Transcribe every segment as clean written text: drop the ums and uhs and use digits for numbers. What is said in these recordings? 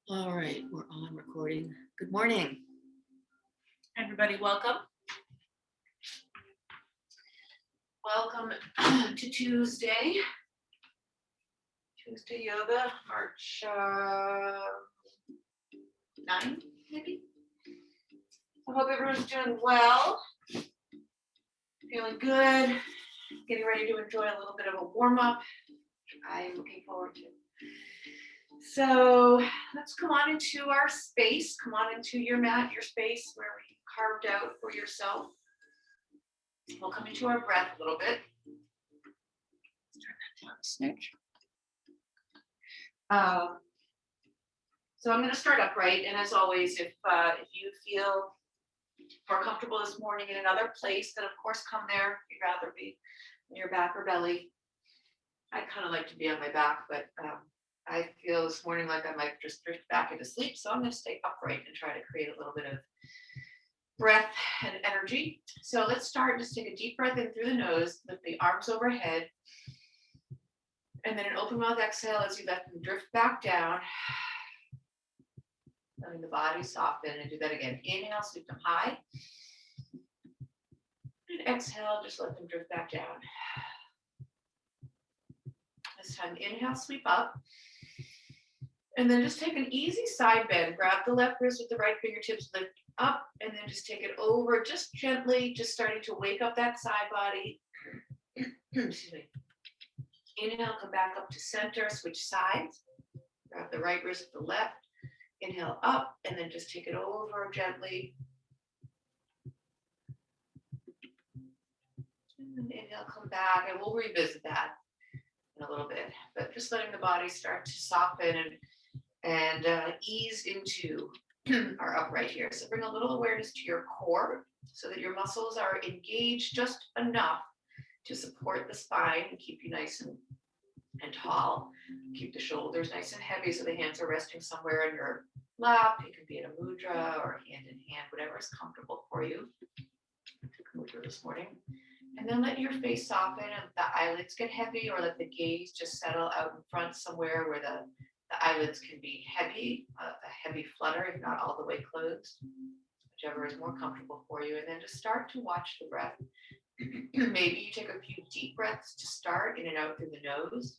All right, we're on recording. Good morning. Everybody, welcome. Welcome to Tuesday yoga, March 9, maybe. I hope everyone's doing well, feeling good, getting ready to enjoy a little bit of a warm-up. I'm looking forward to. So let's come on into our space, come on into your mat, your space where we carved out for yourself. We'll come into our breath a little bit. Let's turn that down a smidge. So I'm going to start upright, and as always, if you feel more comfortable this morning in another place, then of course come there. If you'd rather be on your back or belly. I kind of like to be on my back, but I feel this morning like I might just drift back into sleep, so I'm going to stay upright and try to create a little bit of breath and energy. So let's start. Just take a deep breath in through the nose, lift the arms overhead, and then an open mouth exhale as you let them drift back down, letting the body soften. And do that again. Inhale, sweep them high, and exhale, just let them drift back down. This time, inhale, sweep up. And then just take an easy side bend. Grab the left wrist with the right fingertips, lift up, and then just take it over, just gently, just starting to wake up that side body. Excuse me. Inhale, come back up to center, switch sides. Grab the right wrist with the left. Inhale up, and then just take it over gently. And then inhale, come back, and we'll revisit that in a little bit. But just letting the body start to soften and ease into our upright here. So bring a little awareness to your core so that your muscles are engaged just enough to support the spine and keep you nice and tall. Keep the shoulders nice and heavy so the hands are resting somewhere in your lap. You can be in a mudra or hand in hand, whatever is comfortable for you. I took a mudra this morning. And then let your face soften and the eyelids get heavy, or let the gaze just settle out in front somewhere where the eyelids can be heavy, a heavy flutter, if not all the way closed, whichever is more comfortable for you. And then just start to watch the breath. Maybe you take a few deep breaths to start, in and out through the nose.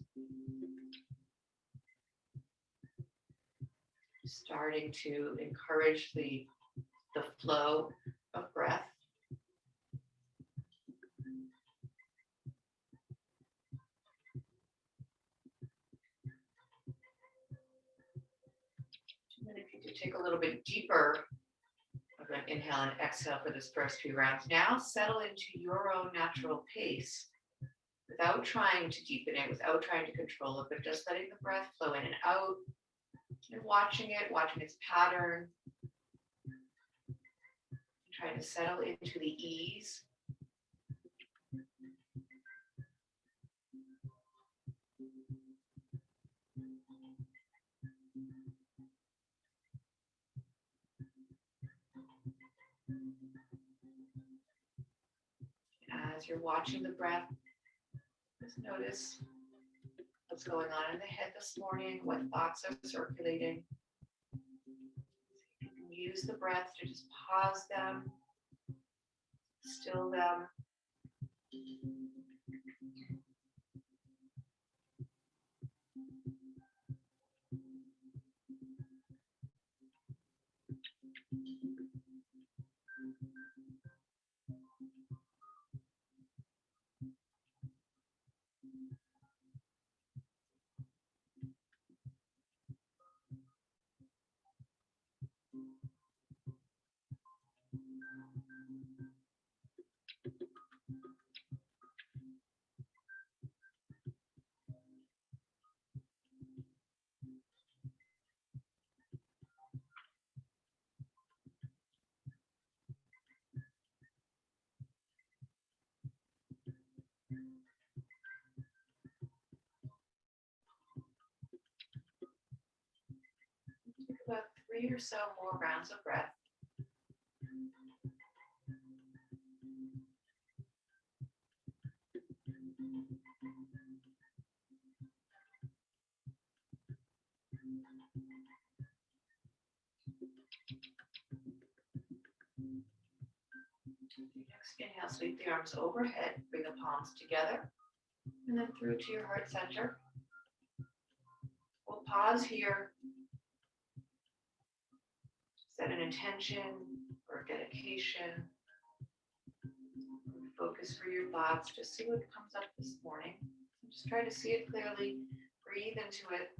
Starting to encourage the flow of breath. And then if you could take a little bit deeper of an inhale and exhale for this first few rounds. Now settle into your own natural pace without trying to deepen it, without trying to control it, but just letting the breath flow in and out and watching its pattern. Trying to settle into the ease. As you're watching the breath, just notice what's going on in the head this morning, what thoughts are circulating. You can use the breath to just pause them, still them. About 3 or so more rounds of breath. Inhale, sweep the arms overhead, bring the palms together, and then through to your heart center. We'll pause here, set an intention or dedication, focus for your thoughts, just see what comes up this morning. Just try to see it clearly, breathe into it.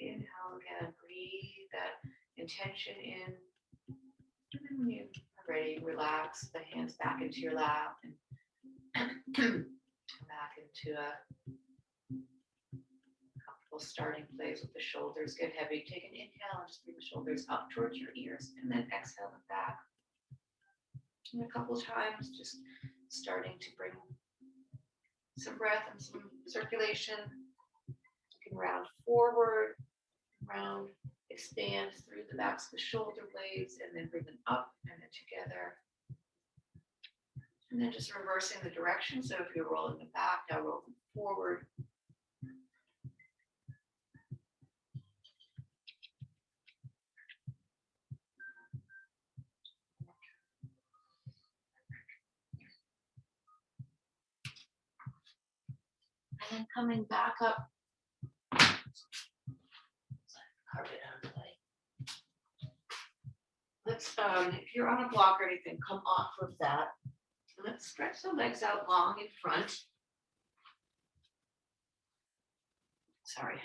Inhale again, breathe that intention in. And then when you are ready, relax the hands back into your lap and come back into a comfortable starting place with the shoulders. Get heavy. Take an inhale and just bring the shoulders up towards your ears, and then exhale them back. And a couple times, just starting to bring some breath and some circulation. You can round forward, round, expand through the backs of the shoulder blades, and then bring them up and then together. And then just reversing the direction. So if you're rolling them back, now roll them forward. And then coming back up. Carve it out of the way. Let's, if you're on a block or anything, come off of that. And let's stretch the legs out long in front. Sorry.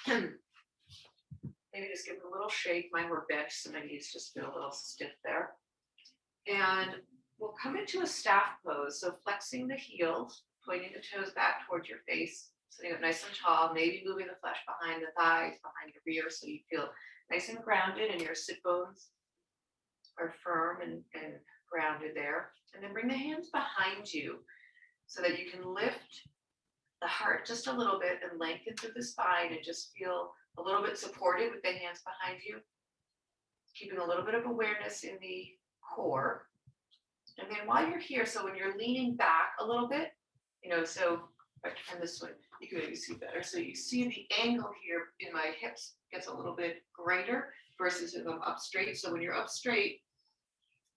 Maybe just give it a little shake. Mine were bent, so my knees just feel a little stiff there. And we'll come into a staff pose. So flexing the heels, pointing the toes back towards your face, sitting up nice and tall, maybe moving the flesh behind the thighs, behind your rear, so you feel nice and grounded and your sit bones are firm and grounded there. And then bring the hands behind you so that you can lift the heart just a little bit and lengthen through the spine and just feel a little bit supported with the hands behind you. Keeping a little bit of awareness in the core. And then while you're here, so when you're leaning back a little bit, so if I turn this way, you can maybe see better. So you see the angle here in my hips gets a little bit greater versus if I'm up straight. So when you're up straight,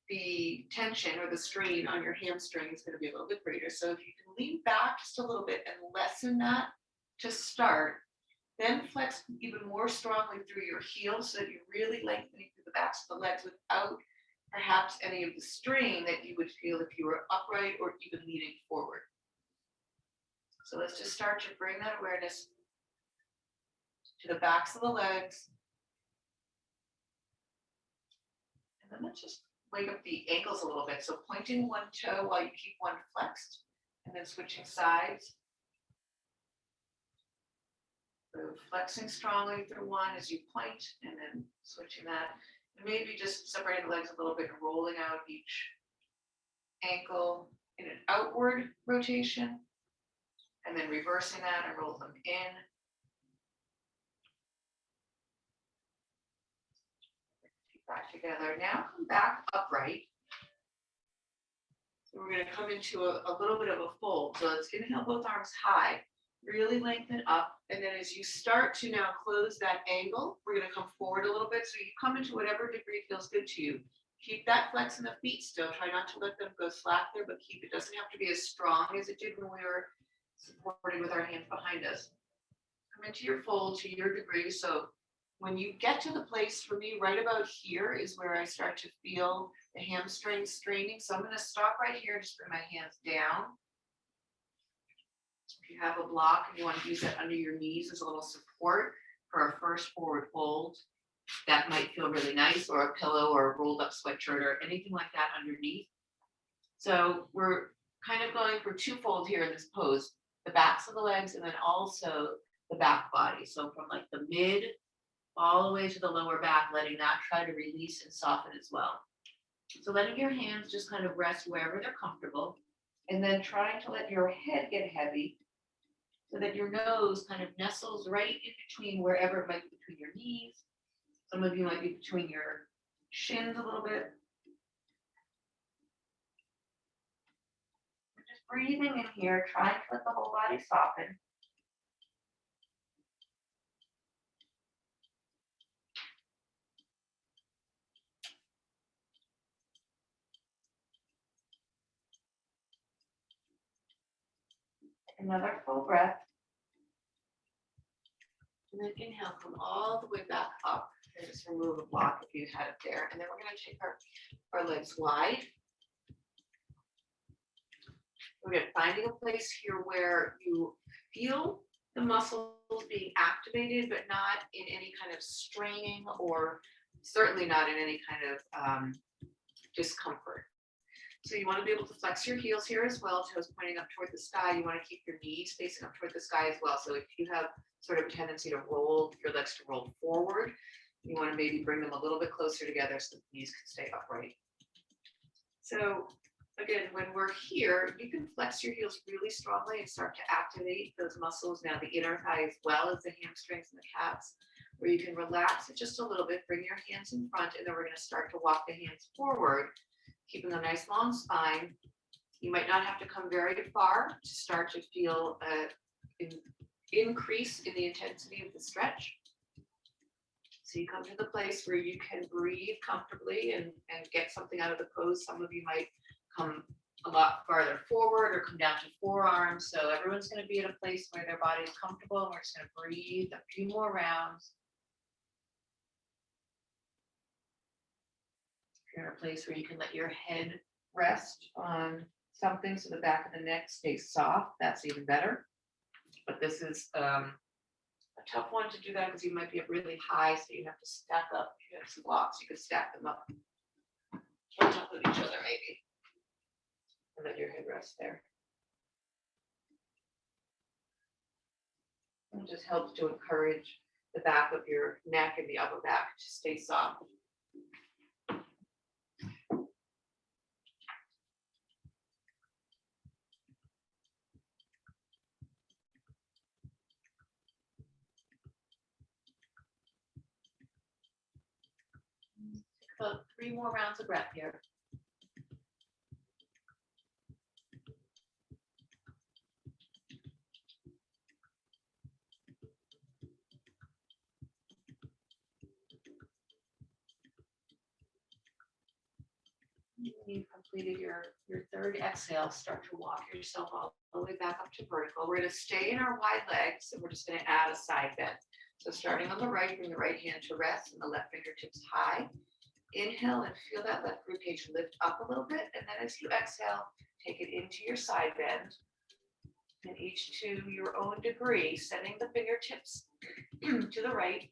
the tension or the strain on your hamstring is going to be a little bit greater. So if you can lean back just a little bit and lessen that to start, then flex even more strongly through your heels so that you're really lengthening through the backs of the legs without perhaps any of the strain that you would feel if you were upright or even leaning forward. So let's just start to bring that awareness to the backs of the legs. And then let's just wake up the ankles a little bit. So pointing one toe while you keep one flexed, and then switching sides. So flexing strongly through one as you point, and then switching that. And maybe just separating the legs a little bit and rolling out each ankle in an outward rotation. And then reversing that and roll them in. Back together. Now come back upright. So we're going to come into a little bit of a fold. So let's inhale both arms high, really lengthen up. And then as you start to now close that angle, we're going to come forward a little bit. So you come into whatever degree feels good to you. Keep that flex in the feet still. Try not to let them go slack there, but keep it. Doesn't have to be as strong as it did when we were supporting with our hands behind us. Come into your fold to your degree. So when you get to the place, for me, right about here is where I start to feel the hamstrings straining. So I'm going to stop right here, just bring my hands down. If you have a block and you want to use that under your knees as a little support for our first forward fold, that might feel really nice, or a pillow or a rolled up sweatshirt or anything like that underneath. So we're kind of going for twofold here in this pose, the backs of the legs and then also the back body. So from like the mid all the way to the lower back, letting that try to release and soften as well. So letting your hands just kind of rest wherever they're comfortable, and then trying to let your head get heavy so that your nose kind of nestles right in between wherever it might be between your knees. Some of you might be between your shins a little bit. Just breathing in here, trying to let the whole body soften. Another full breath. And then inhale, come all the way back up. And just remove a block if you had it there. And then we're going to take our legs wide. We're going to finding a place here where you feel the muscles being activated, but not in any kind of straining or certainly not in any kind of discomfort. So you want to be able to flex your heels here as well, toes pointing up toward the sky. You want to keep your knees facing up toward the sky as well. So if you have sort of a tendency to roll your legs to roll forward, you want to maybe bring them a little bit closer together so the knees can stay upright. So again, when we're here, you can flex your heels really strongly and start to activate those muscles, now the inner thigh as well as the hamstrings and the calves, where you can relax it just a little bit, bring your hands in front, and then we're going to start to walk the hands forward, keeping a nice long spine. You might not have to come very far to start to feel an increase in the intensity of the stretch. So you come to the place where you can breathe comfortably and get something out of the pose. Some of you might come a lot farther forward or come down to forearms. So everyone's going to be at a place where their body is comfortable, and we're just going to breathe a few more rounds. If you're in a place where you can let your head rest on something so the back of the neck stays soft, that's even better. But this is a tough one to do that because you might be up really high, so you have to stack up. If you have some blocks, you could stack them up on top of each other maybe. And let your head rest there. It just helps to encourage the back of your neck and the upper back to stay soft. About 3 more rounds of breath here. You've completed your third exhale, start to walk yourself all the way back up to vertical. We're going to stay in our wide legs, and we're just going to add a side bend. So starting on the right, bring the right hand to rest and the left fingertips high. Inhale and feel that left ribcage lift up a little bit, and then as you exhale, take it into your side bend, and each to your own degree, sending the fingertips to the right,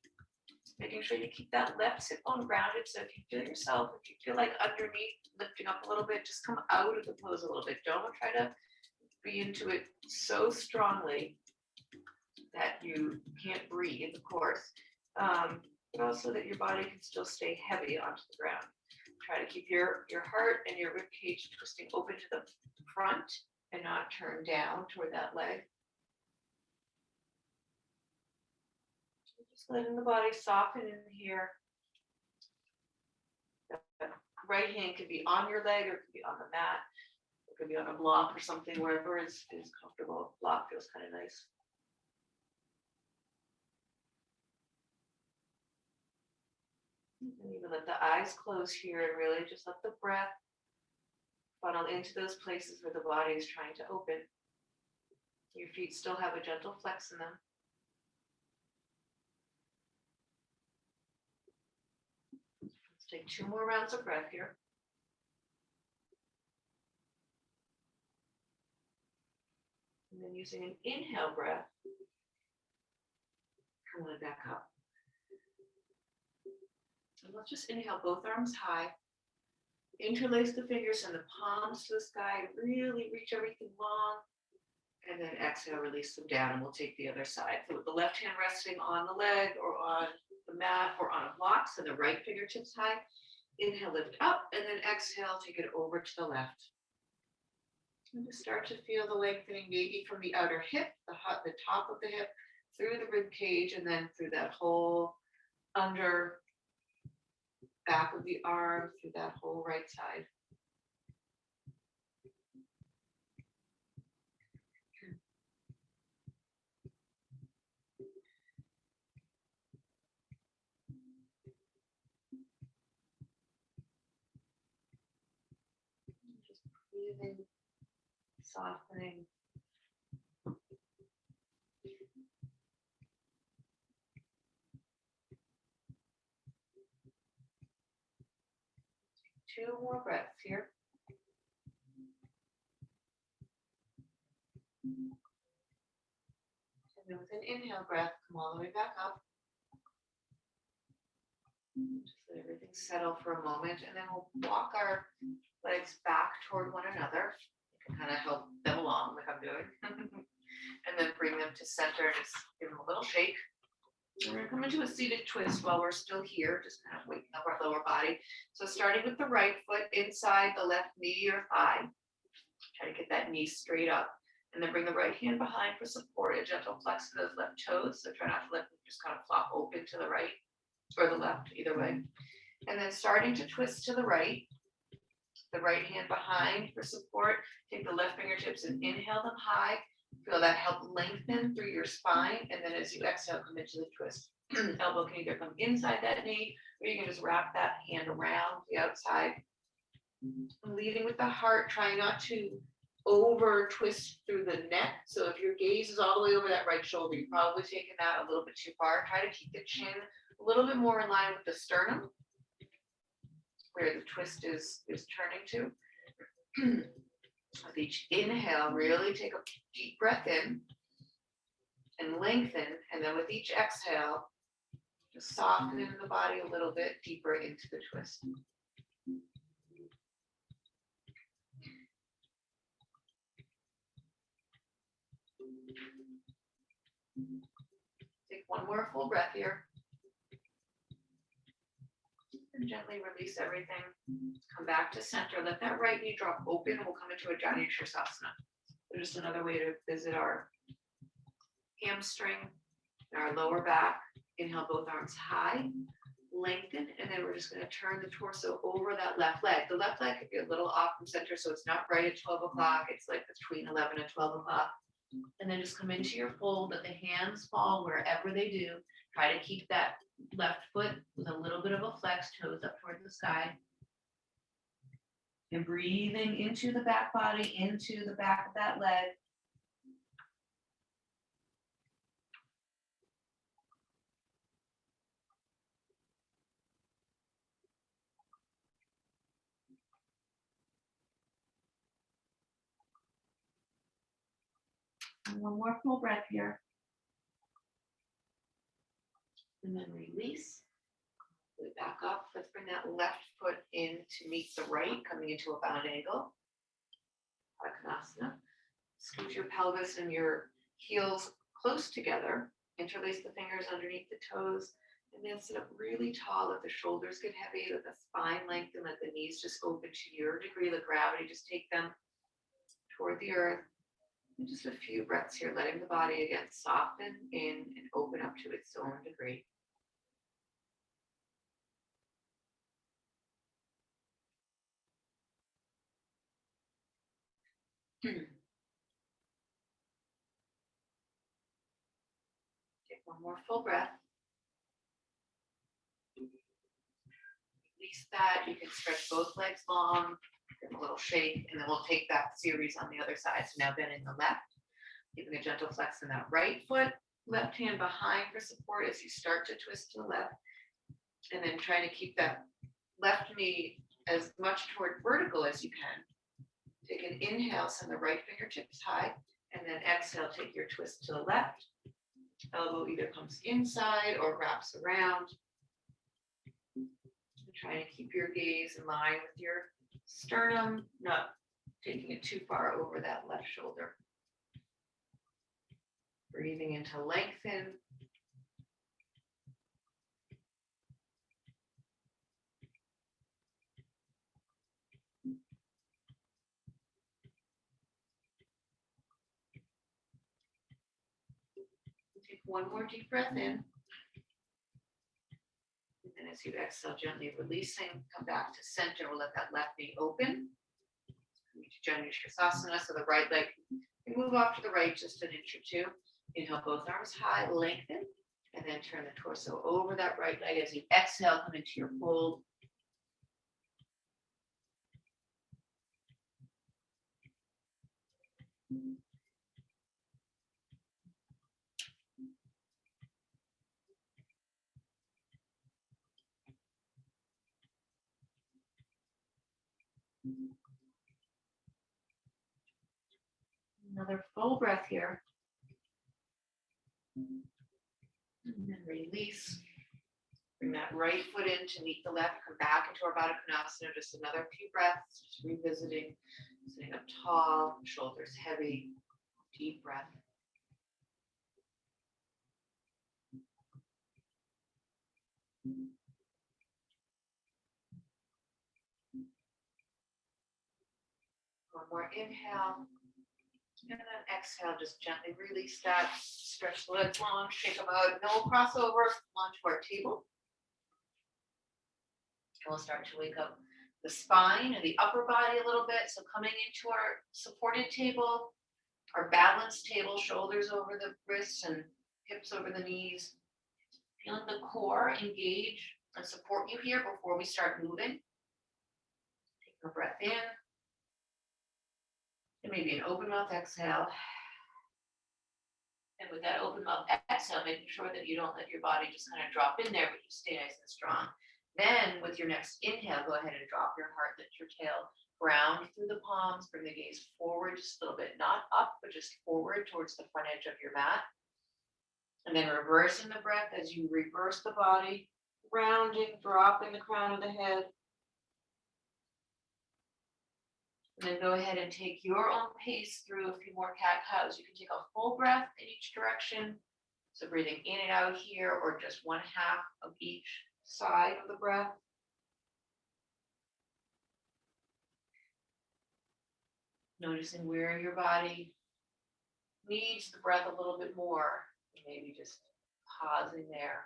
making sure you keep that left sit bone grounded. So if you feel like underneath lifting up a little bit, just come out of the pose a little bit. Don't try to be into it so strongly that you can't breathe, of course. But also that your body can still stay heavy onto the ground. Try to keep your heart and your rib cage twisting open to the front and not turn down toward that leg. Just letting the body soften in here. The right hand could be on your leg or it could be on the mat. It could be on a block or something, wherever is comfortable. Block feels kind of nice. And even let the eyes close here and really just let the breath funnel into those places where the body is trying to open. Your feet still have a gentle flex in them. Let's take 2 more rounds of breath here. And then using an inhale breath, come on back up. And let's just inhale both arms high. Interlace the fingers and the palms to the sky. Really reach everything long. And then exhale, release them down, and we'll take the other side. So with the left hand resting on the leg or on the mat or on a block, so the right fingertips high. Inhale, lift up, and then exhale, take it over to the left. And just start to feel the lengthening maybe from the outer hip, the top of the hip, through the rib cage, and then through that whole under back of the arm, through that whole right side. Just breathing, softening. 2 more breaths here. And then with an inhale breath, come all the way back up. Just let everything settle for a moment, and then we'll walk our legs back toward one another. You can kind of help them along like I'm doing. And then bring them to center, just give them a little shake. And we're gonna come into a seated twist while we're still here, just kind of waking up our lower body. So starting with the right foot inside the left knee or thigh. Try to get that knee straight up. And then bring the right hand behind for support, a gentle flex of those left toes. So try not to let them just kind of flop open to the right or the left, either way. And then starting to twist to the right hand behind for support. Take the left fingertips and inhale them high. Feel that help lengthen through your spine. And then as you exhale, come into the twist. Elbow can either come inside that knee, or you can just wrap that hand around the outside. Leading with the heart, try not to over twist through the neck. So if your gaze is all the way over that right shoulder, you've probably taken that a little bit too far. Try to keep the chin a little bit more in line with the sternum, where the twist is turning to. With each inhale, really take a deep breath in and lengthen. And then with each exhale, just soften into the body a little bit deeper into the twist. Take one more full breath here. And gently release everything. Come back to center. Let that right knee drop open. We'll come into a Jani Shirsasana. So just another way to visit our hamstring and our lower back. Inhale both arms high, lengthen, and then we're just going to turn the torso over that left leg. The left leg could be a little off from center, so it's not right at 12 o'clock. It's like between 11 and 12 o'clock. And then just come into your fold, let the hands fall wherever they do. Try to keep that left foot with a little bit of a flex, toes up toward the sky. And breathing into the back body, into the back of that leg. And one more full breath here. And then release. Back up. Let's bring that left foot in to meet the right, coming into a bound angle. Uttanasana. Scoot your pelvis and your heels close together. Interlace the fingers underneath the toes. And then sit up really tall. Let the shoulders get heavy. Let the spine lengthen. Let the knees just open to your degree of gravity. Just take them toward the earth. And just a few breaths here, letting the body again soften in and open up to its own degree. Take one more full breath. Release that. You can stretch both legs long, give a little shake, and then we'll take that series on the other side. So now bending the left, giving a gentle flex in that right foot, left hand behind for support as you start to twist to the left. And then trying to keep that left knee as much toward vertical as you can. Take an inhale, send the right fingertips high, and then exhale, take your twist to the left. Elbow either comes inside or wraps around. Trying to keep your gaze in line with your sternum, not taking it too far over that left shoulder. Breathing in to lengthen. Take one more deep breath in. And as you exhale, gently releasing, come back to center. We'll let that left knee open. Jani Shirsasana, so the right leg can move off to the right just an inch or two. Inhale, both arms high, lengthen, and then turn the torso over that right leg. As you exhale, come into your fold. Another full breath here. And then release. Bring that right foot in to meet the left. Come back into our Baddha Konasana. Just another few breaths. Just revisiting. Sitting up tall, shoulders heavy. Deep breath. One more inhale. And then exhale, just gently release that. Stretch the legs long, shake them out. And then we'll cross over onto our table. And we'll start to wake up the spine and the upper body a little bit. So coming into our supported table, our balanced table, shoulders over the wrists and hips over the knees. Feeling the core engage and support you here before we start moving. Take a breath in. And maybe an open mouth exhale. And with that open mouth exhale, making sure that you don't let your body just kind of drop in there, but you stay nice and strong. Then with your next inhale, go ahead and drop your heart, lift your tail, ground through the palms, bring the gaze forward just a little bit, not up, but just forward towards the front edge of your mat. And then reversing the breath as you reverse the body, rounding, dropping the crown of the head. And then go ahead and take your own pace through a few more cat-cows. You can take a full breath in each direction. So breathing in and out here, or just one half of each side of the breath. Noticing where your body needs the breath a little bit more. Maybe just pausing there.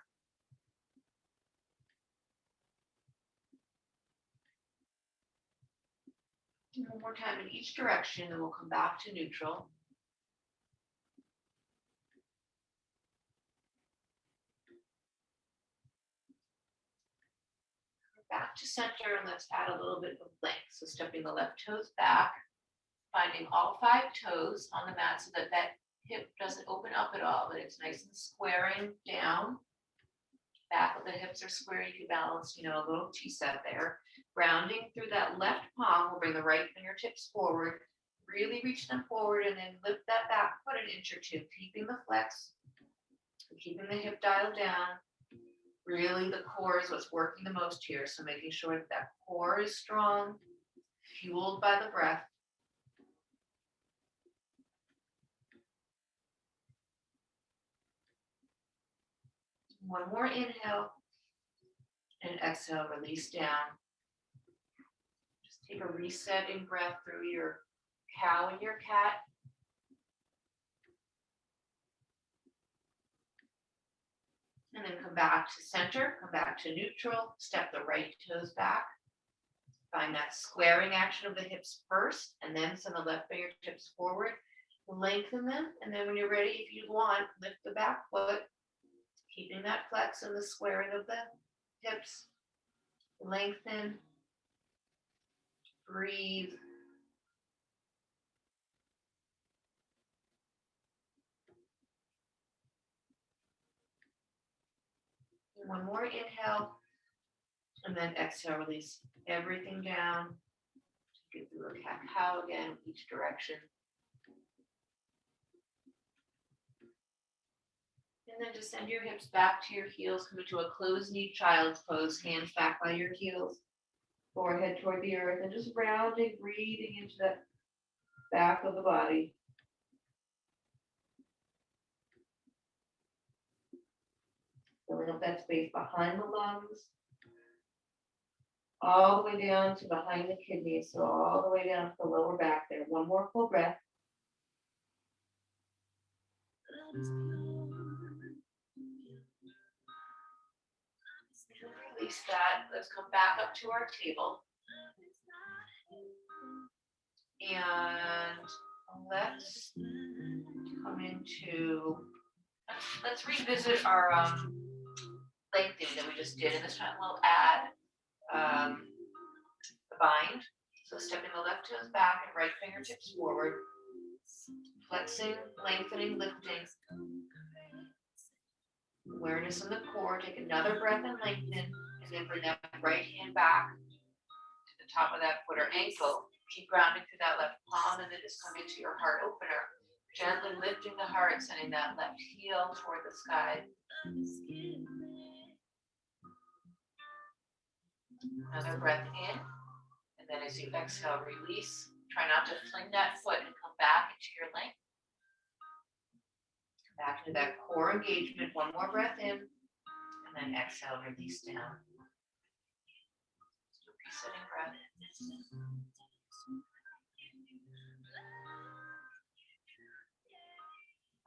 One more time in each direction, and we'll come back to neutral. Back to center, and let's add a little bit of length. So stepping the left toes back, finding all 5 toes on the mat so that that hip doesn't open up at all, but it's nice and squaring down. Back of the hips are square. You can balance, a little T-set there. Grounding through that left palm, we'll bring the right fingertips forward. Really reach them forward and then lift that back foot an inch or two, keeping the flex, keeping the hip dialed down. Really, the core is what's working the most here. So making sure that that core is strong, fueled by the breath. One more inhale and exhale, release down. Just take a resetting breath through your cow and your cat. And then come back to center, come back to neutral, step the right toes back. Find that squaring action of the hips first, and then send the left fingertips forward. Lengthen them, and then when you're ready, if you want, lift the back foot, keeping that flex and the squaring of the hips. Lengthen. Breathe. One more inhale, and then exhale, release everything down. Get through a cat-cow again, each direction. And then just send your hips back to your heels, come into a closed-knee child's pose, hands back by your heels, forehead toward the earth, and just rounding, breathing into the back of the body. Filling up that space behind the lungs, all the way down to behind the kidneys, so all the way down to the lower back there. One more full breath. Release that. Let's come back up to our table. And let's come into, let's revisit our lengthening that we just did. And this time we'll add the bind. So stepping the left toes back and right fingertips forward. Flexing, lengthening, lifting. Awareness in the core. Take another breath and lengthen. And then bring that right hand back to the top of that foot or ankle. Keep grounding through that left palm, and then just come into your heart opener. Gently lifting the heart, sending that left heel toward the sky. Another breath in, and then as you exhale, release. Try not to fling that foot and come back into your length. Come back into that core engagement. One more breath in, and then exhale, release down. Just a resetting breath.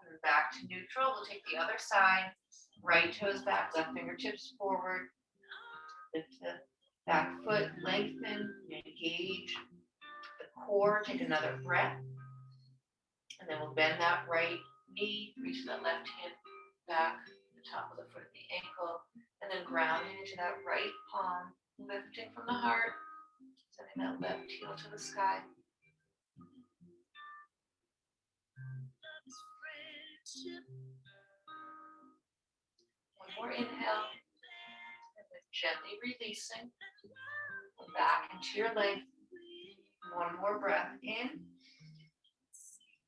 And back to neutral. We'll take the other side. Right toes back, left fingertips forward. Lift the back foot, lengthen, engage the core. Take another breath. And then we'll bend that right knee, reach that left hand back, the top of the foot, the ankle, and then grounding into that right palm, lifting from the heart, sending that left heel to the sky. One more inhale, and then gently releasing. Back into your length. One more breath in.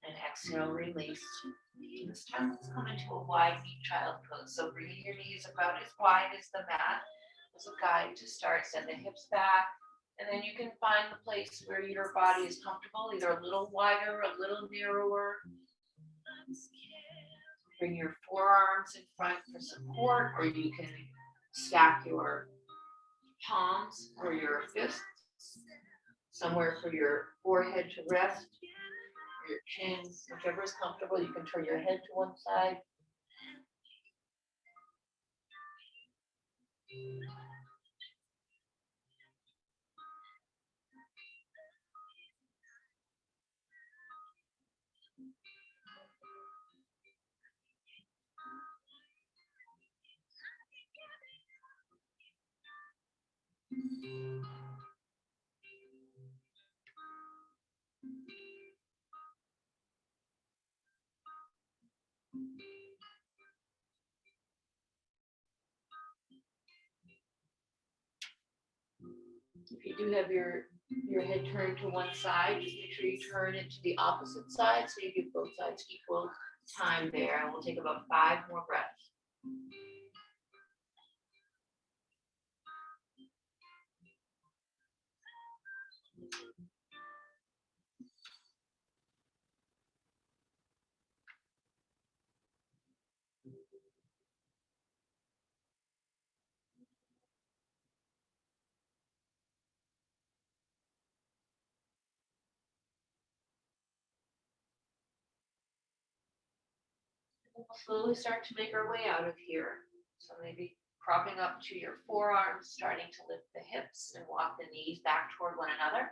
And exhale, release. This time let's come into a wide knee child pose. So bringing your knees about as wide as the mat as a guide to start. Send the hips back. And then you can find the place where your body is comfortable, either a little wider, a little narrower. Bring your forearms in front for support, or you can stack your palms or your fists somewhere for your forehead to rest, your chin, whichever is comfortable. You can turn your head to one side. If you do have your head turned to one side, just make sure you turn it to the opposite side so you give both sides equal time there. And we'll take about 5 more breaths. We'll slowly start to make our way out of here. So maybe propping up to your forearms, starting to lift the hips and walk the knees back toward one another.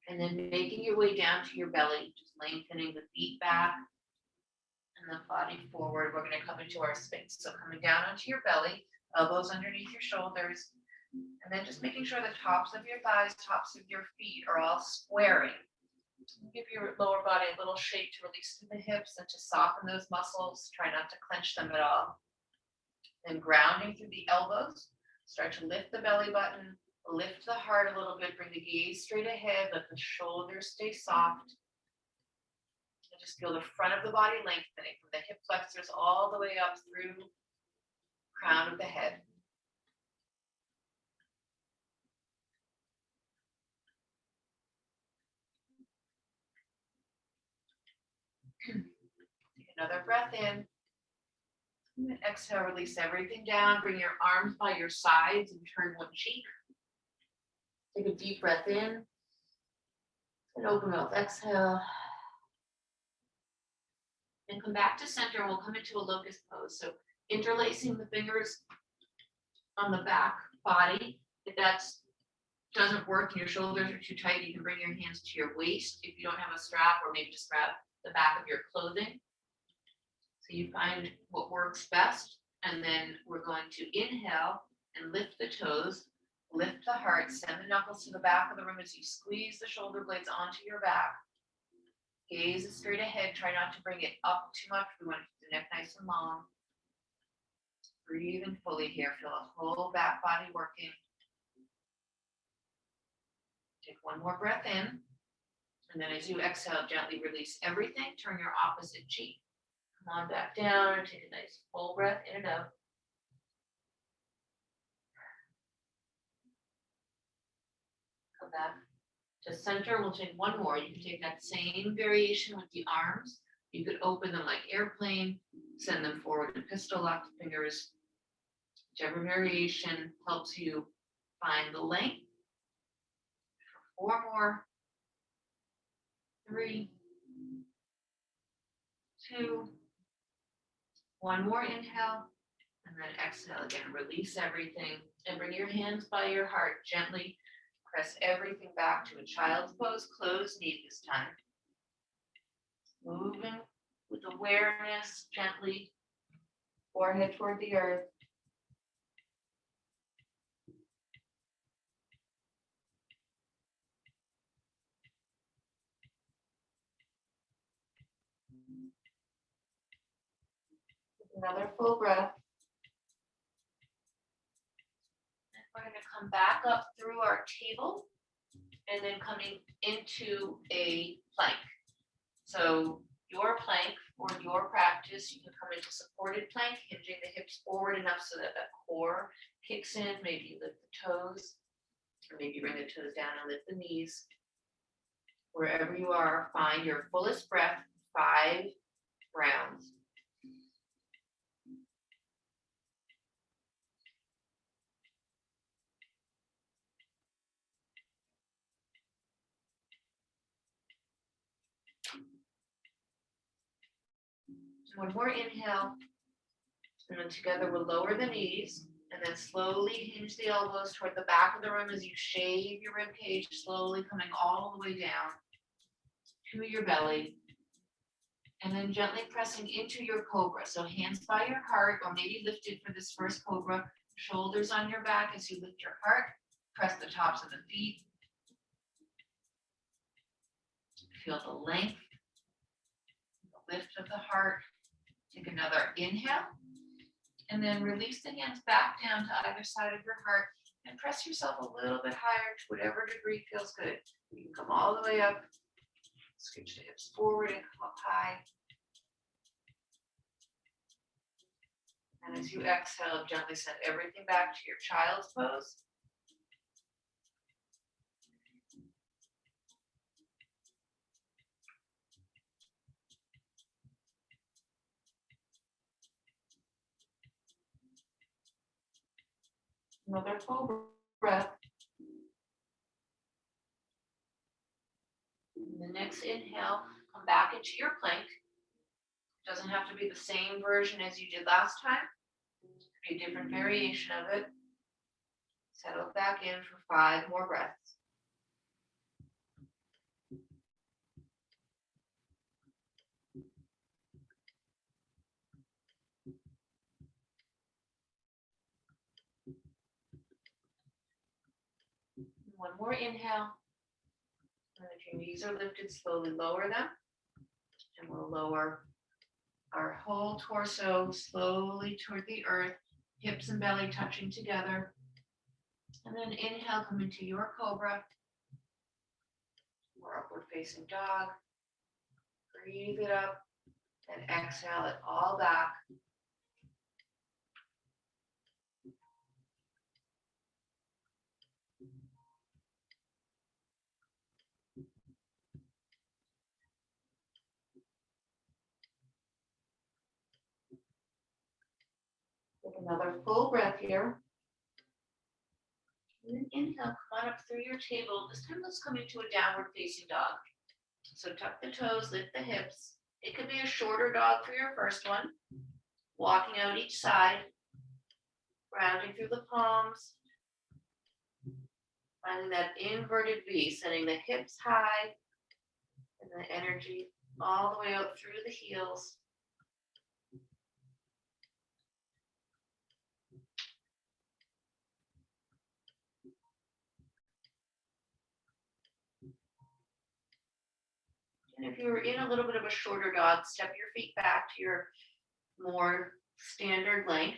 And then making your way down to your belly, just lengthening the feet back and the body forward. We're going to come into our Sphinx. So coming down onto your belly, elbows underneath your shoulders, and then just making sure the tops of your thighs, tops of your feet are all squaring. Give your lower body a little shake to release through the hips and to soften those muscles. Try not to clench them at all. Then grounding through the elbows. Start to lift the belly button, lift the heart a little bit, bring the gaze straight ahead, let the shoulders stay soft. And just feel the front of the body lengthening from the hip flexors all the way up through crown of the head. Take another breath in. And then exhale, release everything down. Bring your arms by your sides and turn one cheek. Take a deep breath in. And open mouth, exhale. And come back to center, and we'll come into a locust pose. So interlacing the fingers on the back body. If that doesn't work and your shoulders are too tight, you can bring your hands to your waist if you don't have a strap, or maybe just grab the back of your clothing. So you find what works best, and then we're going to inhale and lift the toes, lift the heart, send the knuckles to the back of the room as you squeeze the shoulder blades onto your back. Gaze straight ahead, try not to bring it up too much. We want to keep the neck nice and long. Breathing fully here, feel the whole back body working. Take one more breath in. And then as you exhale, gently release everything. Turn your opposite cheek. Come on back down and take a nice full breath in and out. Come back to center. We'll take one more. You can take that same variation with the arms. You could open them like airplane, send them forward and pistol lock the fingers. Whichever variation helps you find the length. 4 more. 3, 2, 1 more inhale, and then exhale again. Release everything and bring your hands by your heart. Gently press everything back to a child's pose. Closed knee this time. Moving with awareness, gently, forehead toward the earth. Another full breath. And we're going to come back up through our table and then coming into a plank. So your plank for your practice, you can come into supported plank, hinging the hips forward enough so that the core kicks in. Maybe you lift the toes, or maybe bring the toes down and lift the knees. Wherever you are, find your fullest breath, 5 rounds. One more inhale, and then together we'll lower the knees, and then slowly hinge the elbows toward the back of the room as you shave your rib cage, slowly coming all the way down to your belly, and then gently pressing into your cobra. So hands by your heart, or maybe lifted for this first cobra, shoulders on your back as you lift your heart, press the tops of the feet, feel the length, the lift of the heart. Take another inhale, and then release the hands back down to either side of your heart and press yourself a little bit higher to whatever degree feels good. You can come all the way up, scooch the hips forward and come up high. And as you exhale, gently send everything back to your child's pose. Another full breath. And the next inhale, come back into your plank. Doesn't have to be the same version as you did last time. It could be a different variation of it. Settle back in for 5 more breaths. One more inhale. And if your knees are lifted, slowly lower them. And we'll lower our whole torso slowly toward the earth, hips and belly touching together. And then inhale, come into your cobra, or upward facing dog. Breathe it up and exhale it all back. Take another full breath here. And then inhale, come on up through your table. This time let's come into a downward facing dog. So tuck the toes, lift the hips. It could be a shorter dog for your first one. Walking out each side, grounding through the palms. Finding that inverted V, sending the hips high and the energy all the way out through the heels. And if you're in a little bit of a shorter dog, step your feet back to your more standard length.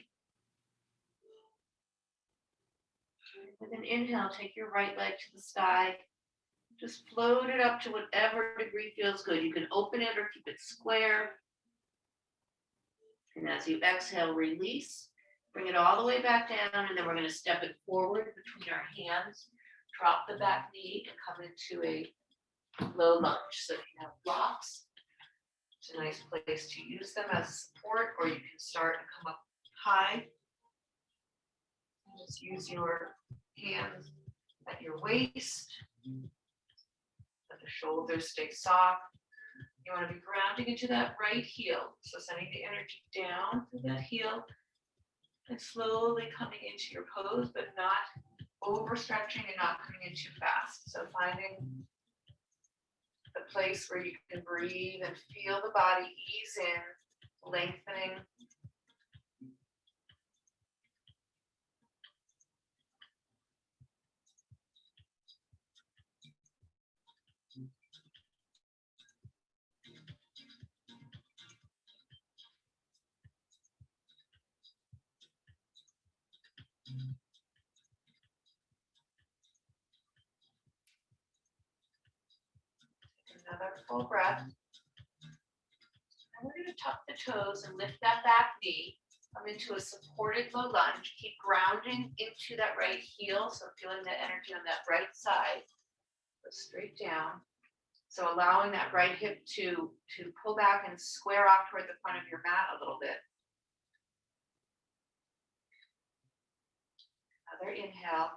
With an inhale, take your right leg to the sky Just float it up to whatever degree feels good. You can open it or keep it square. And as you exhale, release. Bring it all the way back down, and then we're going to step it forward between our hands. Drop the back knee and come into a low lunge. So if you have blocks, it's a nice place to use them as support, or you can start and come up high. Just use your hands at your waist. Let the shoulders stay soft. You want to be grounding into that right heel. So sending the energy down through that heel and slowly coming into your pose, but not overstretching and not coming in too fast. So finding a place where you can breathe and feel the body ease in, lengthening. Another full breath. And we're going to tuck the toes and lift that back knee. Come into a supported low lunge. Keep grounding into that right heel. So feeling that energy on that right side. Go straight down. So allowing that right hip to pull back and square off toward the front of your mat a little bit. Another inhale.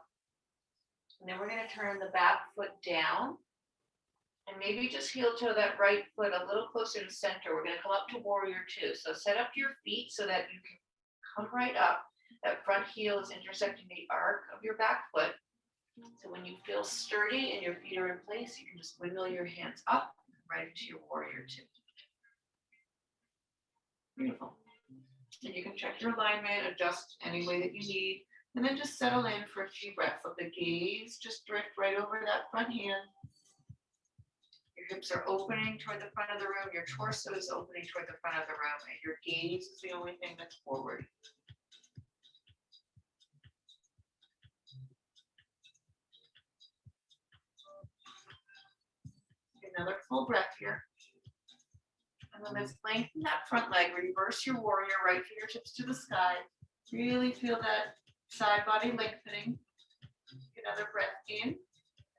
And then we're going to turn the back foot down. And maybe just heel toe that right foot a little closer to center. We're going to come up to warrior two. So set up your feet so that you can come right up. That front heel is intersecting the arc of your back foot. So when you feel sturdy and your feet are in place, you can just wiggle your hands up right into your warrior two. Beautiful. And you can check your alignment, adjust any way that you need, and then just settle in for a few breaths. Let the gaze just drift right over that front hand. Your hips are opening toward the front of the room. Your torso is opening toward the front of the room, and your gaze is the only thing that's forward. Another full breath here. And then let's lengthen that front leg. Reverse your warrior, right fingertips to the sky. Really feel that side body lengthening. Another breath in.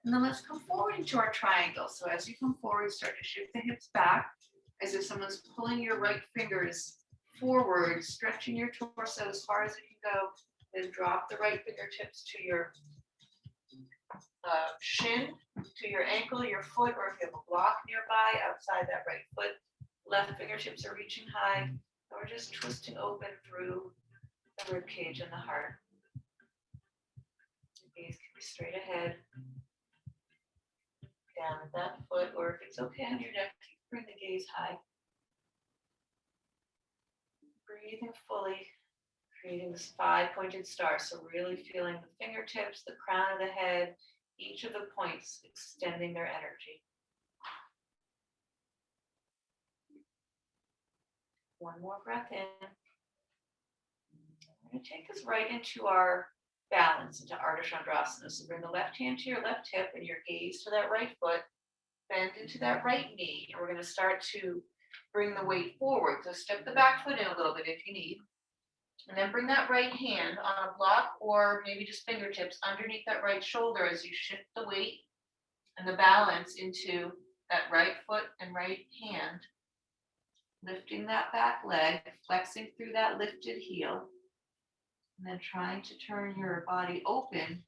And then let's come forward into our triangle. So as you come forward, start to shift the hips back as if someone's pulling your right fingers forward, stretching your torso as far as it can go. Then drop the right fingertips to your shin, to your ankle, your foot, or if you have a block nearby outside that right foot, left fingertips are reaching high. And we're just twisting open through the rib cage and the heart. The gaze can be straight ahead. Down at that foot, or if it's okay on your neck, bring the gaze high. Breathing fully, creating this 5-pointed star. So really feeling the fingertips, the crown of the head, each of the points extending their energy. One more breath in. We're going to take us right into our balance, into Ardha Chandrasana. So bring the left hand to your left hip and your gaze to that right foot. Bend into that right knee. And we're going to start to bring the weight forward. So step the back foot in a little bit if you need. And then bring that right hand on a block or maybe just fingertips underneath that right shoulder as you shift the weight and the balance into that right foot and right hand. Lifting that back leg, flexing through that lifted heel. And then trying to turn your body open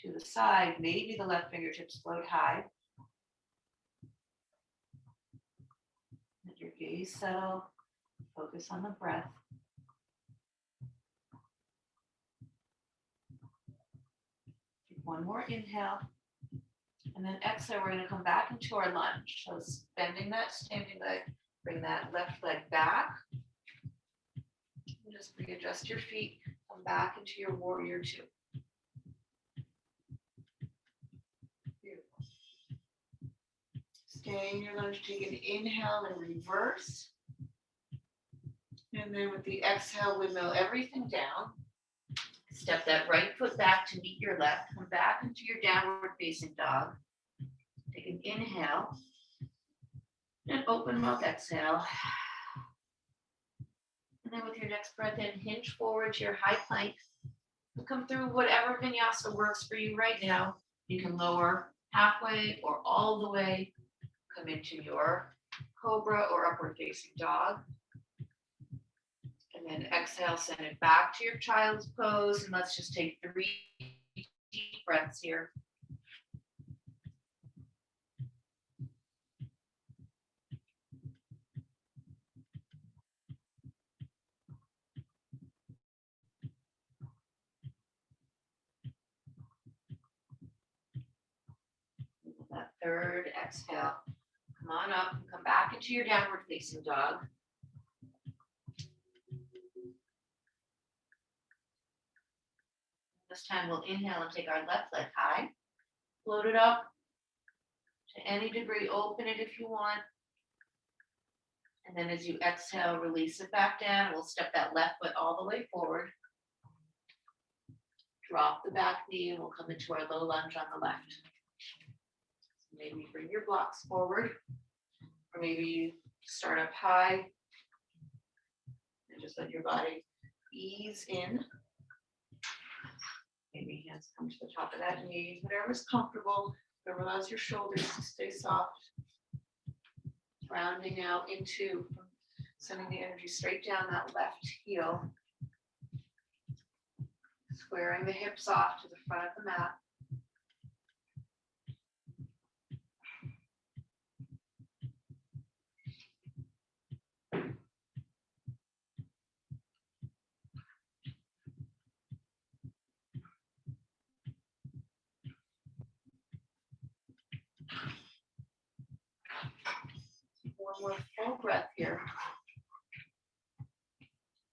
to the side. Maybe the left fingertips float high. Let your gaze settle. Focus on the breath. Take one more inhale. And then exhale, we're going to come back into our lunge. So bending that standing leg. Bring that left leg back. And just readjust your feet. Come back into your warrior two. Beautiful. Stay in your lunge. Take an inhale and reverse. And then with the exhale, windmill everything down. Step that right foot back to meet your left. Come back into your downward facing dog. Take an inhale. And open mouth exhale. And then with your next breath in, hinge forward to your high plank. Come through whatever vinyasa works for you right now. You can lower halfway or all the way. Come into your cobra or upward facing dog. And then exhale, send it back to your child's pose. And let's just take 3 deep breaths here. That third exhale. Come on up, come back into your downward facing dog. This time we'll inhale and take our left leg high. Float it up to any degree, open it if you want. And then as you exhale, release it back down. We'll step that left foot all the way forward. Drop the back knee and we'll come into our low lunge on the left. So maybe bring your blocks forward, or maybe you start up high and just let your body ease in. Maybe hands come to the top of that knee, whatever's comfortable, whatever allows your shoulders to stay soft. Rounding out into, sending the energy straight down that left heel. Squaring the hips off to the front of the mat. One more full breath here.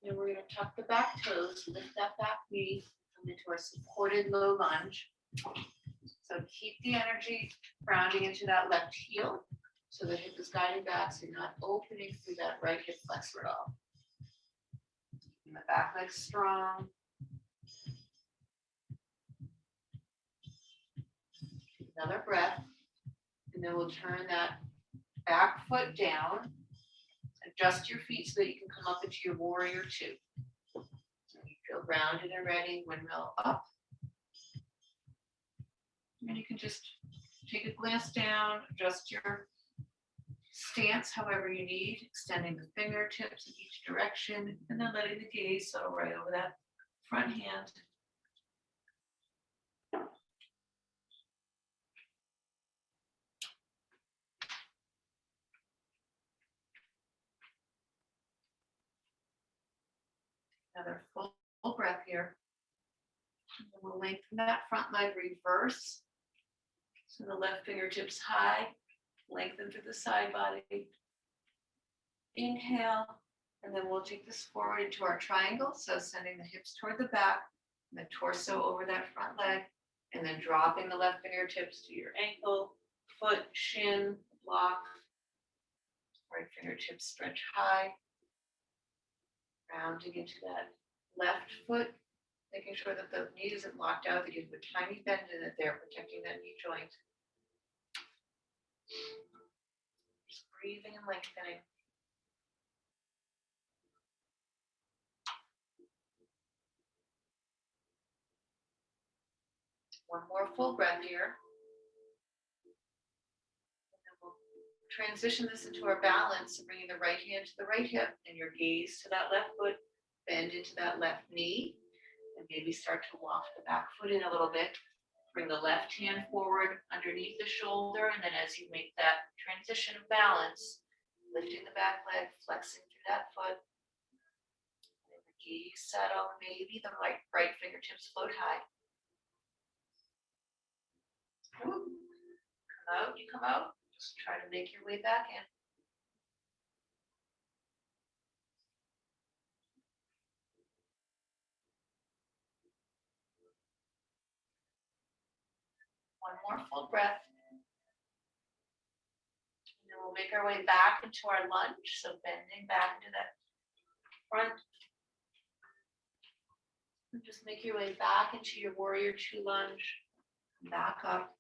And we're going to tuck the back toes, lift that back knee, come into our supported low lunge. So keep the energy rounding into that left heel. So the hip is guiding back, so you're not opening through that right hip flexor at all. And the back leg's strong. Another breath. And then we'll turn that back foot down. Adjust your feet so that you can come up into your warrior two. So you feel grounded and ready. Windmill up. And you can just take a glance down, adjust your stance however you need, extending the fingertips in each direction, and then letting the gaze settle right over that front hand. Another full breath here. And then we'll lengthen that front leg, reverse. So the left fingertips high, lengthen through the side body. Inhale, and then we'll take this forward into our triangle. So sending the hips toward the back, and the torso over that front leg, and then dropping the left fingertips to your ankle, foot, shin, block. Right fingertips stretch high. Rounding into that left foot, making sure that the knee isn't locked out, that you have a tiny bend in it there, protecting that knee joint. Just breathing and lengthening. One more full breath here. And then we'll transition this into our balance, so bringing the right hand to the right hip and your gaze to that left foot, bend into that left knee, and maybe start to waft the back foot in a little bit. Bring the left hand forward underneath the shoulder, and then as you make that transition of balance, lifting the back leg, flexing through that foot. And the gaze settle, maybe the right fingertips float high. Come out, you come out. Just try to make your way back in. One more full breath. And then we'll make our way back into our lunge. So bending back into that front. And just make your way back into your warrior two lunge. Back up.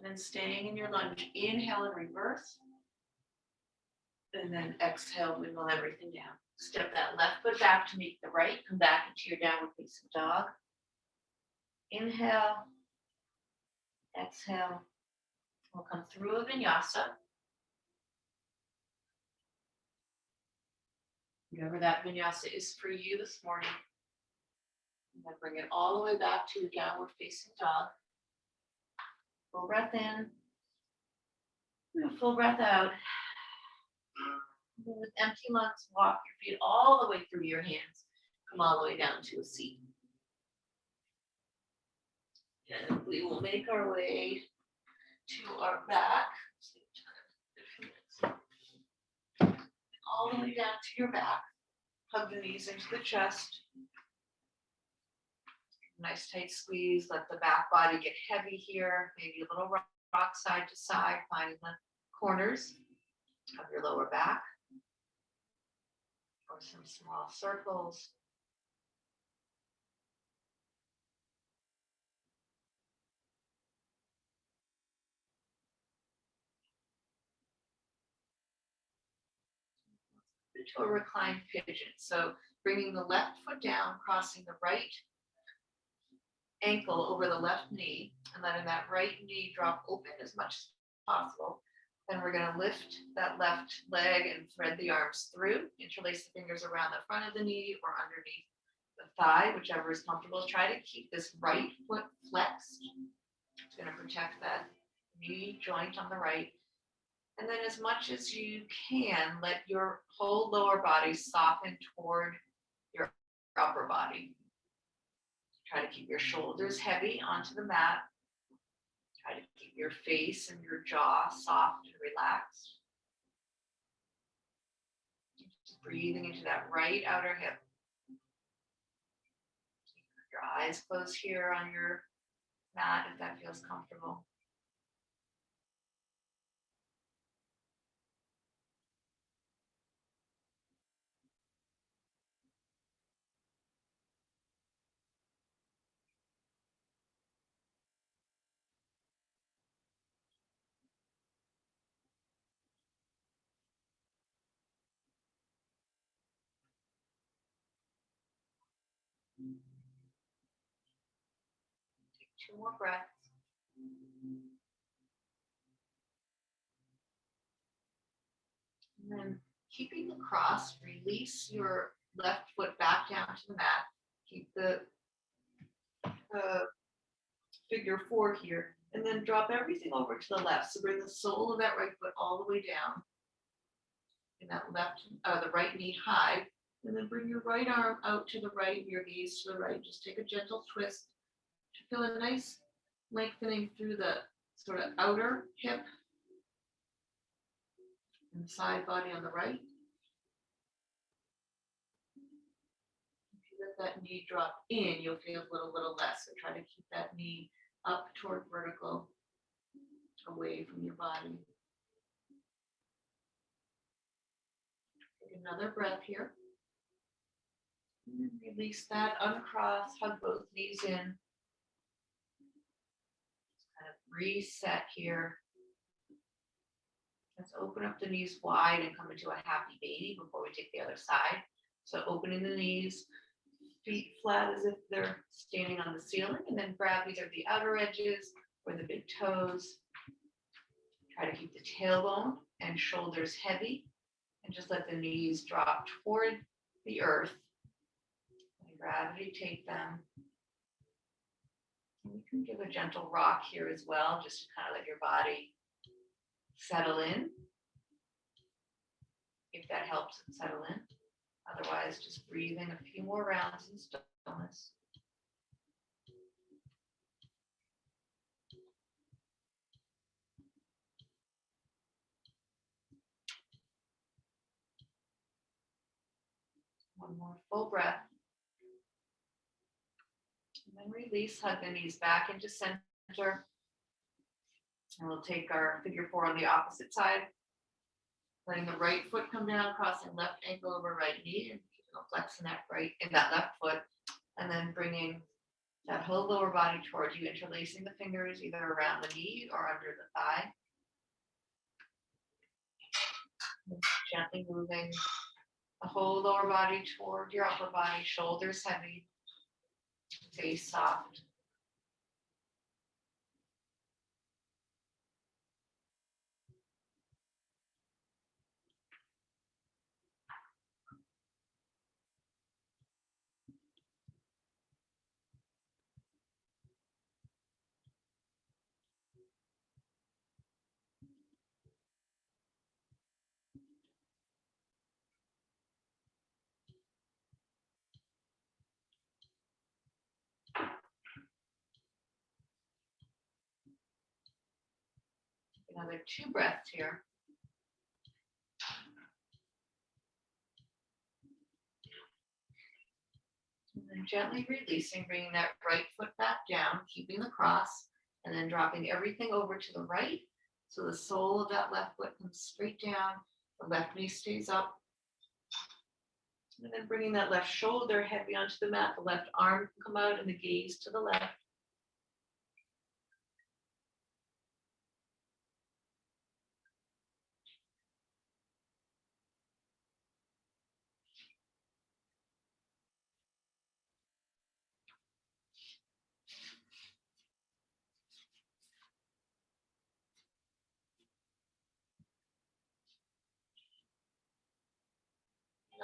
And then staying in your lunge, inhale and reverse. And then exhale, wiggle everything down. Step that left foot back to meet the right. Come back into your downward facing dog. Inhale. Exhale. We'll come through a vinyasa. Whatever that vinyasa is for you this morning. And then bring it all the way back to your downward facing dog. Full breath in. And a full breath out. And with empty lungs, walk your feet all the way through your hands. Come all the way down to a seat. And we will make our way to our back. All the way down to your back. Hug the knees into the chest. Nice tight squeeze. Let the back body get heavy here. Maybe a little rock side to side. Finding the corners of your lower back. Or some small circles. To a reclined pigeon. So bringing the left foot down, crossing the right ankle over the left knee, and letting that right knee drop open as much as possible. Then we're going to lift that left leg and thread the arms through, interlace the fingers around the front of the knee or underneath the thigh, whichever is comfortable. Try to keep this right foot flexed. It's going to protect that knee joint on the right. And then as much as you can, let your whole lower body soften toward your upper body. Try to keep your shoulders heavy onto the mat. Try to keep your face and your jaw soft and relaxed. Just breathing into that right outer hip. Keep your eyes closed here on your mat if that feels comfortable. Take 2 more breaths. And then keeping the cross, release your left foot back down to the mat. Keep the figure 4 here. And then drop everything over to the left. So bring the sole of that right foot all the way down. And that the right knee high. And then bring your right arm out to the right, your knees to the right. Just take a gentle twist to feel a nice lengthening through the sort of outer hip and the side body on the right. If you let that knee drop in, you'll feel a little less. So try to keep that knee up toward vertical, away from your body. Take another breath here. And then release that, uncross, hug both knees in. Just kind of reset here. Let's open up the knees wide and come into a happy baby before we take the other side. So opening the knees, feet flat as if they're standing on the ceiling, and then grab either the outer edges or the big toes. Try to keep the tailbone and shoulders heavy, and just let the knees drop toward the earth. Let gravity take them. And you can give a gentle rock here as well, just to kind of let your body settle in, if that helps it settle in. Otherwise, just breathing a few more rounds in stillness. One more full breath. And then release, hug the knees back into center. And we'll take our figure 4 on the opposite side. Letting the right foot come down, crossing left ankle over right knee, and flexing that left foot, and then bringing that whole lower body toward you, interlacing the fingers either around the knee or under the thigh. Gently moving the whole lower body toward your upper body, shoulders heavy, face soft. Another 2 breaths here. And then gently releasing, bringing that right foot back down, keeping the cross, and then dropping everything over to the right. So the sole of that left foot comes straight down, the left knee stays up. And then bringing that left shoulder heavy onto the mat, the left arm can come out and the gaze to the left.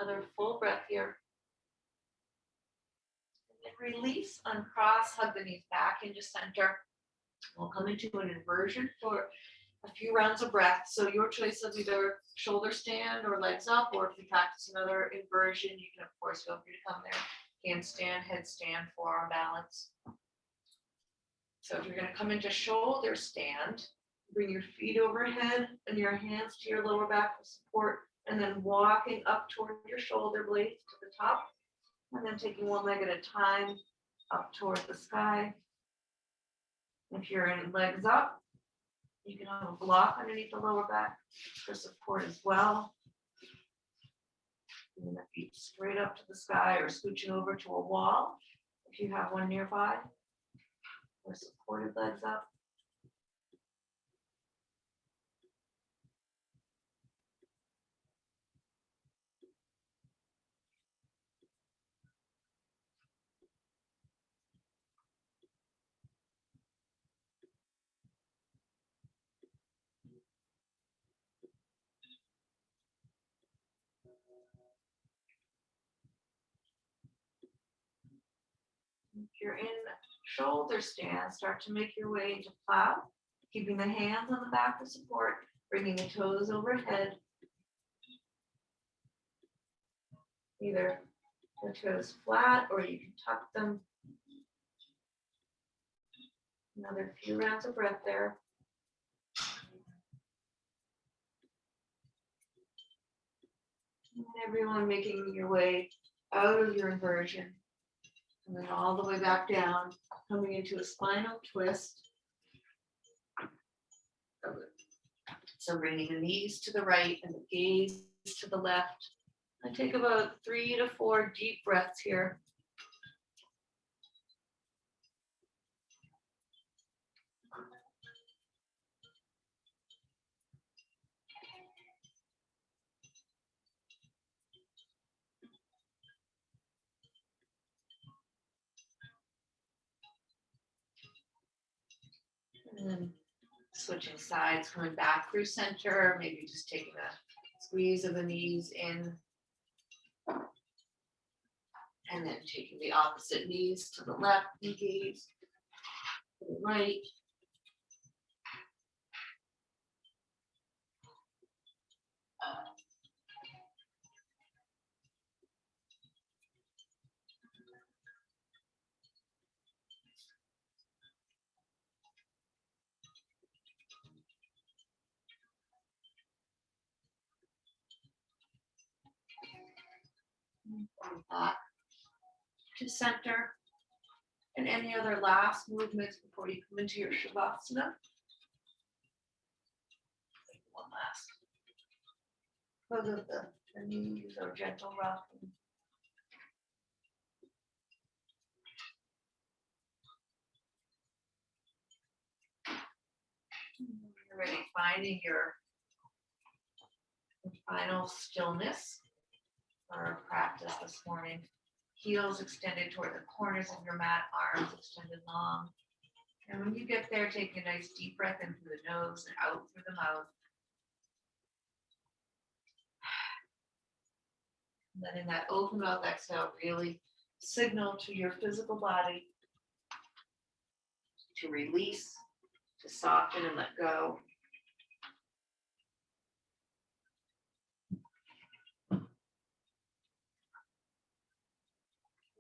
Another full breath here. And then release, uncross, hug the knees back into center. We'll come into an inversion for a few rounds of breath. So your choice of either shoulder stand or legs up, or if you practice another inversion, you can of course feel free to come there. Handstand, headstand, forearm balance. So if you're going to come into shoulder stand, bring your feet overhead and your hands to your lower back for support, and then walking up toward your shoulder blades to the top, and then taking one leg at a time up toward the sky. If you're in legs up, you can have a block underneath the lower back for support as well. And the feet straight up to the sky or scooching over to a wall if you have one nearby, or supported legs up. If you're in shoulder stand, start to make your way into plow, keeping the hands on the back for support, bringing the toes overhead. Either the toes flat or you can tuck them. Another few rounds of breath there. And everyone making your way out of your inversion. And then all the way back down, coming into a spinal twist. So bringing the knees to the right and the gaze to the left. I take about 3 to 4 deep breaths here. And then switching sides, coming back through center, maybe just taking a squeeze of the knees in. And then taking the opposite knees to the left and gaze to the right. Back to center, and any other last movements before you come into your Shavasana. One last. Whether the knees or gentle rocking. ready, finding your final stillness for our practice this morning. Heels extended toward the corners of your mat, arms extended long. And when you get there, take a nice deep breath in through the nose and out through the mouth. Letting that open mouth exhale really signal to your physical body to release, to soften and let go.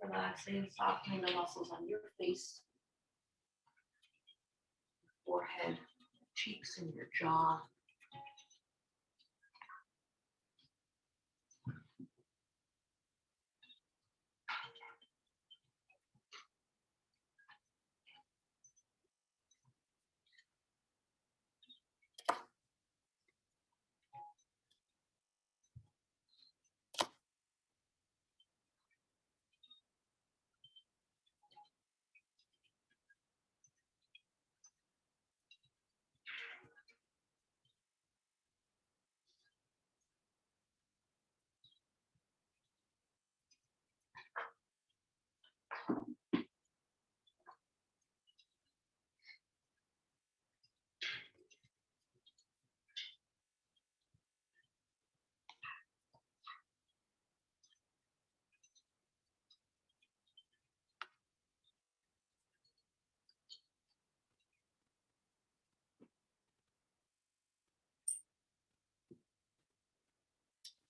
Relaxing and softening the muscles on your face, forehead, cheeks, and your jaw.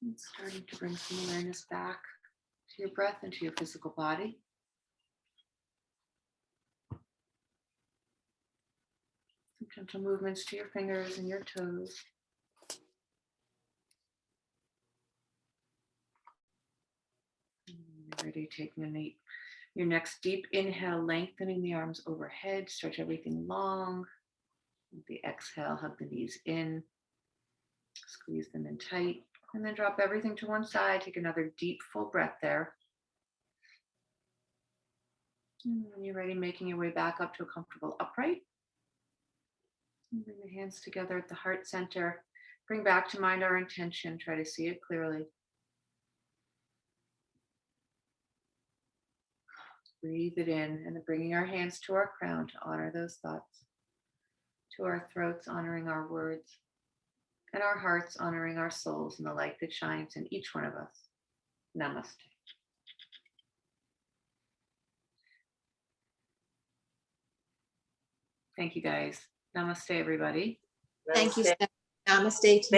And starting to bring some awareness back to your breath and to your physical body. Some gentle movements to your fingers and your toes. And you're ready, taking your next deep inhale, lengthening the arms overhead, stretch everything long. With the exhale, hug the knees in, squeeze them in tight. And then drop everything to one side. Take another deep, full breath there. And when you're ready, making your way back up to a comfortable upright. And bring the hands together at the heart center. Bring back to mind our intention. Try to see it clearly. Breathe it in, and then bringing our hands to our crown to honor those thoughts. To our throats, honoring our words. And our hearts, honoring our souls and the light that shines in each one of us. Namaste. Thank you, guys. Namaste, everybody. Thank you, Steph. Namaste.